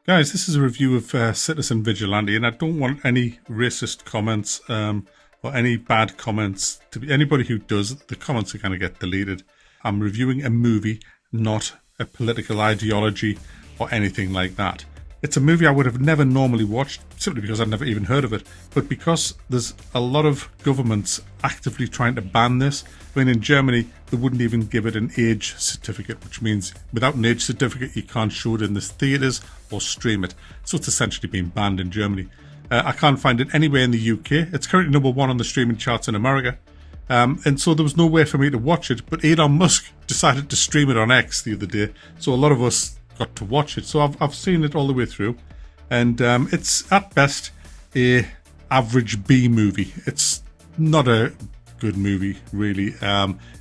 Guys, this is a review of Citizen Vigilante, and I don't want any racist comments or any bad comments. To be anybody who does, the comments are going to get deleted. I'm reviewing a movie, not a political ideology or anything like that. It's a movie I would have never normally watched, simply because I'd never even heard of it. But because there's a lot of governments actively trying to ban this, I mean, in Germany, they wouldn't even give it an age certificate, which means without an age certificate, you can't show it in the theatres or stream it. So it's essentially been banned in Germany. I can't find it anywhere in the UK. It's currently #1 on the streaming charts in America. And so there was no way for me to watch it, but Elon Musk decided to stream it on X the other day. So a lot of us got to watch it. So I've seen it all the way through, and it's at best a average B movie. It's not a good movie, really.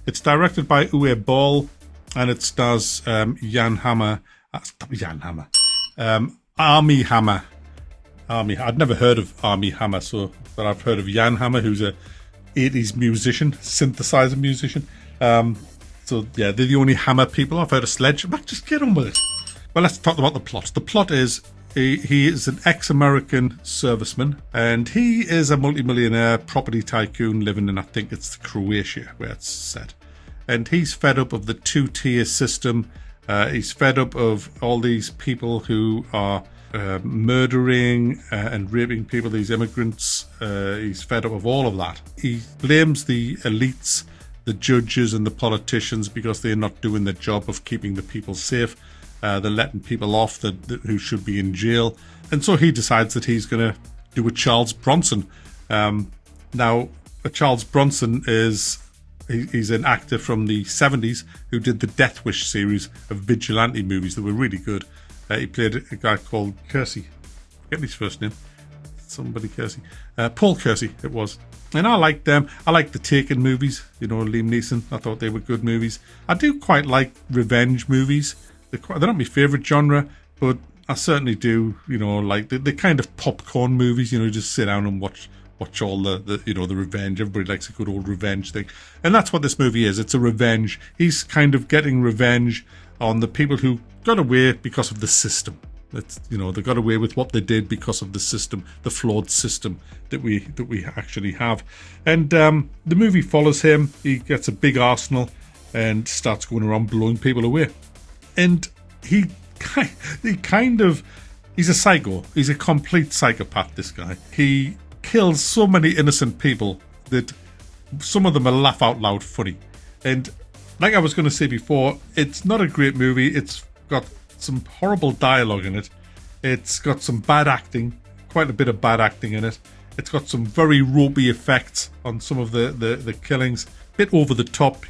It's directed by Uwe Boll, and it stars Jan Hammer. Army Hammer. I'd never heard of Army Hammer, but I've heard of Jan Hammer, who's a 80s musician, synthesizer musician. So yeah, they're the only Hammer people. I've heard of Sledge. Just get on with it. Well, let's talk about the plot. The plot is he is an ex-American serviceman, and he is a multimillionaire property tycoon living in, I think it's Croatia where it's set. And he's fed up of the two-tier system. He's fed up of all these people who are murdering and raping people, these immigrants. He's fed up of all of that. He blames the elites, the judges and the politicians, because they're not doing their job of keeping the people safe. They're letting people off who should be in jail. And so he decides that he's going to do a Charles Bronson. Now, Charles Bronson he's an actor from the 70s who did the Death Wish series of Vigilante movies that were really good. He played a guy called Kersey. Get his first name. Somebody Kersey. Paul Kersey, it was. And I liked them. I liked the Taken movies. You know, Liam Neeson. I thought they were good movies. I do quite like revenge movies. They're not my favourite genre, but I certainly do, like the kind of popcorn movies, just sit down and watch all the revenge. Everybody likes a good old revenge thing. And that's what this movie is. It's a revenge. He's kind of getting revenge on the people who got away because of the system. They got away with what they did because of the system, the flawed system that we actually have. And the movie follows him. He gets a big arsenal and starts going around blowing people away. And he's a psycho. He's a complete psychopath, this guy. He kills so many innocent people that some of them are laugh out loud funny. And like I was going to say before, it's not a great movie. It's got some horrible dialogue in it. It's got some bad acting, quite a bit of bad acting in it. It's got some very ropey effects on some of the killings. A bit over the top,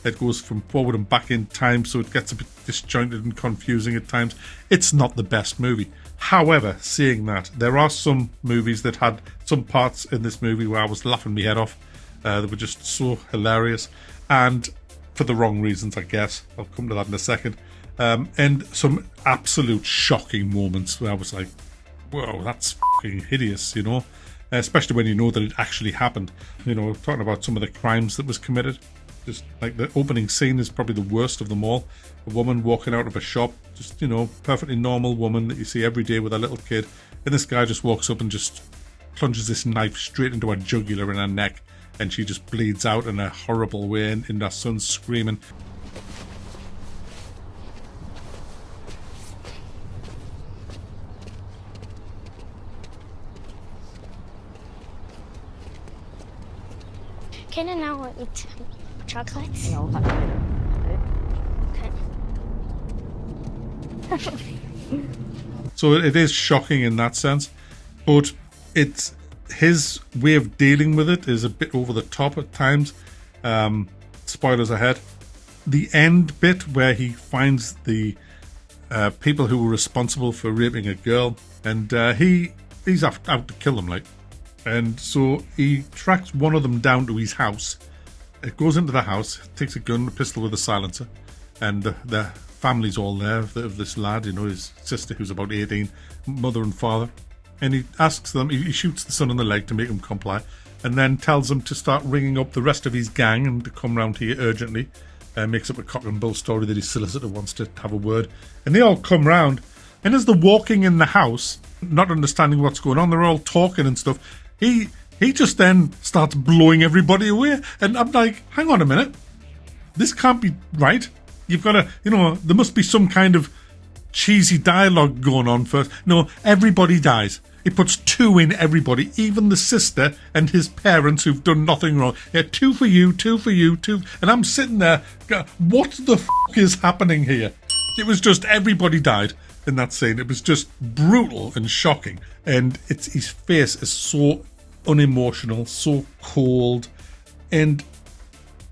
It goes from forward and back in time, so it gets a bit disjointed and confusing at times. It's not the best movie. However, saying that, there are some movies that had some parts in this movie where I was laughing my head off. They were just so hilarious, and for the wrong reasons, I guess. I'll come to that in a second. And some absolute shocking moments where I was like, whoa, that's fucking hideous, Especially when you know that it actually happened. Talking about some of the crimes that was committed. Just like the opening scene is probably the worst of them all. A woman walking out of a shop, just, perfectly normal woman that you see every day with a little kid. And this guy just walks up and just plunges this knife straight into her jugular and her neck. And she just bleeds out in a horrible way, and her son's screaming. Can I now eat chocolates? No. Okay. So it is shocking in that sense, but it's his way of dealing with it is a bit over the top at times. Spoilers ahead. The end bit where he finds the people who were responsible for raping a girl, and he's out to kill them, and so he tracks one of them down to his house. It goes into the house, takes a gun, a pistol with a silencer, and the family's all there of this lad, his sister who's about 18, mother and father. And he asks them, he shoots the son in the leg to make him comply, and then tells them to start ringing up the rest of his gang and to come round here urgently. Makes up a cock and bull story that his solicitor wants to have a word. And they all come round, And as they're walking in the house, not understanding what's going on, they're all talking and stuff. He just then starts blowing everybody away. And I'm like, hang on a minute. This can't be right. You've got to, there must be some kind of cheesy dialogue going on first. No, everybody dies. He puts 2 in everybody, even the sister and his parents who've done nothing wrong. Yeah, 2 for you, 2 for you, 2. And I'm sitting there, what the f*** is happening here? It was just everybody died in that scene. It was just brutal and shocking. And his face is so unemotional, so cold. And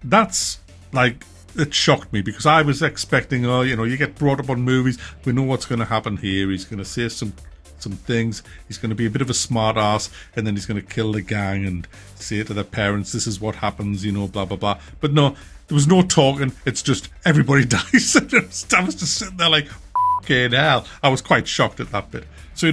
that's like, it shocked me because I was expecting, you get brought up on movies. We know what's going to happen here. He's going to say some things. He's going to be a bit of a smart ass, and then he's going to kill the gang and say to their parents, this is what happens, blah, blah, blah. But no, there was no talking. It's just everybody dies. I was just sitting there like, okay, hell. I was quite shocked at that bit. So,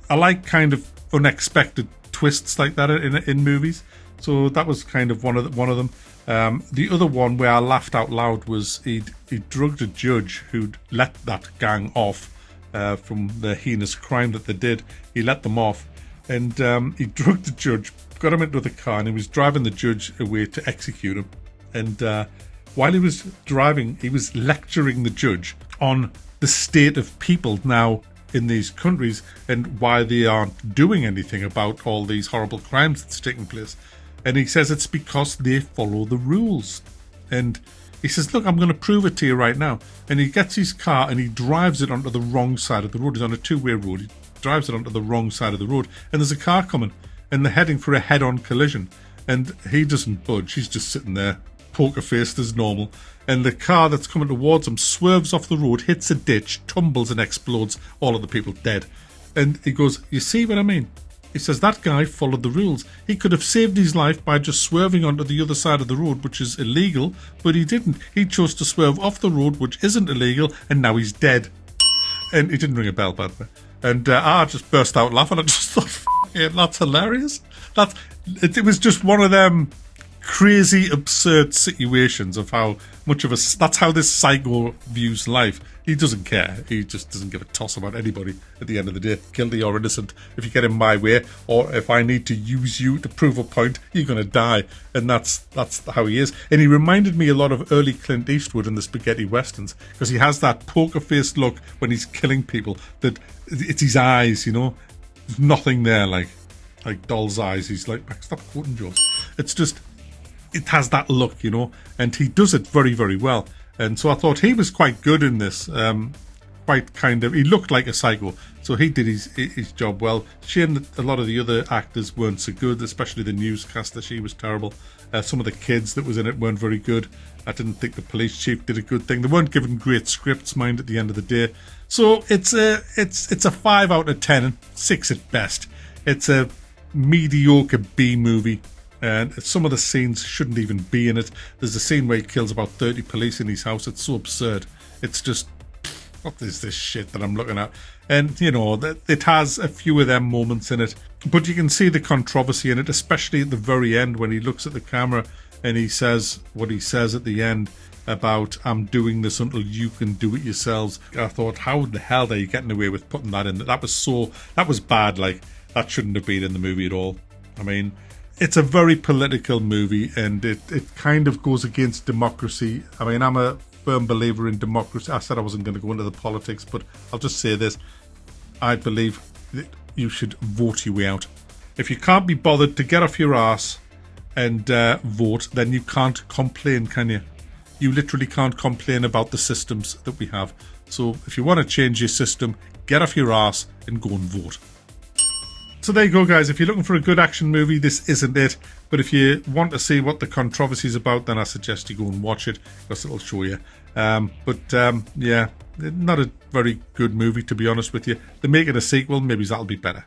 I like kind of unexpected twists like that in movies. So that was kind of one of them. The other one where I laughed out loud was he drugged a judge who'd let that gang off from the heinous crime that they did. He let them off, and he drugged the judge, got him into the car, and he was driving the judge away to execute him. And while he was driving, he was lecturing the judge on the state of people now in these countries and why they aren't doing anything about all these horrible crimes that's taking place. And he says it's because they follow the rules. And he says, look, I'm going to prove it to you right now. And he gets his car and he drives it onto the wrong side of the road. He's on a 2-way road. He drives it onto the wrong side of the road. And there's a car coming. And they're heading for a head-on collision. And he doesn't budge. He's just sitting there, poker-faced as normal. And the car that's coming towards him swerves off the road, hits a ditch, tumbles and explodes. All of the people dead. And he goes, you see what I mean? He says that guy followed the rules. He could have saved his life by just swerving onto the other side of the road, which is illegal, but he didn't. He chose to swerve off the road, which isn't illegal, and now he's dead. And he didn't ring a bell, by the way. And I just burst out laughing. I just thought, yeah, that's hilarious. It was just one of them crazy, absurd situations of how much of that's how this psycho views life. He doesn't care. He just doesn't give a toss about anybody at the end of the day. Guilty or innocent. If you get in my way, or if I need to use you to prove a point, you're going to die. And that's how he is. And he reminded me a lot of early Clint Eastwood in the spaghetti westerns, because he has that poker-faced look when he's killing people. That it's his eyes, There's nothing there, like doll's eyes. He's like, stop quoting jokes. It's just, it has that look, and he does it very, very well. And so I thought he was quite good in this. He looked like a psycho, so he did his job well. Shame that a lot of the other actors weren't so good, especially the newscaster. She was terrible. Some of the kids that was in it weren't very good. I didn't think the police chief did a good thing. They weren't given great scripts, mind, at the end of the day. So it's a 5 out of 10, 6 at best. It's a mediocre B movie. And some of the scenes shouldn't even be in it. There's a scene where he kills about 30 police in his house. It's so absurd. It's just, what is this shit that I'm looking at? And, it has a few of them moments in it. But you can see the controversy in it, especially at the very end when he looks at the camera and he says what he says at the end about, I'm doing this until you can do it yourselves. I thought, how the hell are you getting away with putting that in? That was bad. Like, that shouldn't have been in the movie at all. I mean, it's a very political movie, and it kind of goes against democracy. I mean, I'm a firm believer in democracy. I said I wasn't going to go into the politics, but I'll just say this. I believe that you should vote your way out. If you can't be bothered to get off your arse and vote, then you can't complain, can you? You literally can't complain about the systems that we have. So if you want to change your system, get off your arse and go and vote. So there you go, guys. If you're looking for a good action movie, this isn't it. But if you want to see what the controversy is about, then I suggest you go and watch it, because it'll show you. Yeah, not a very good movie, to be honest with you. They're making a sequel. Maybe that'll be better.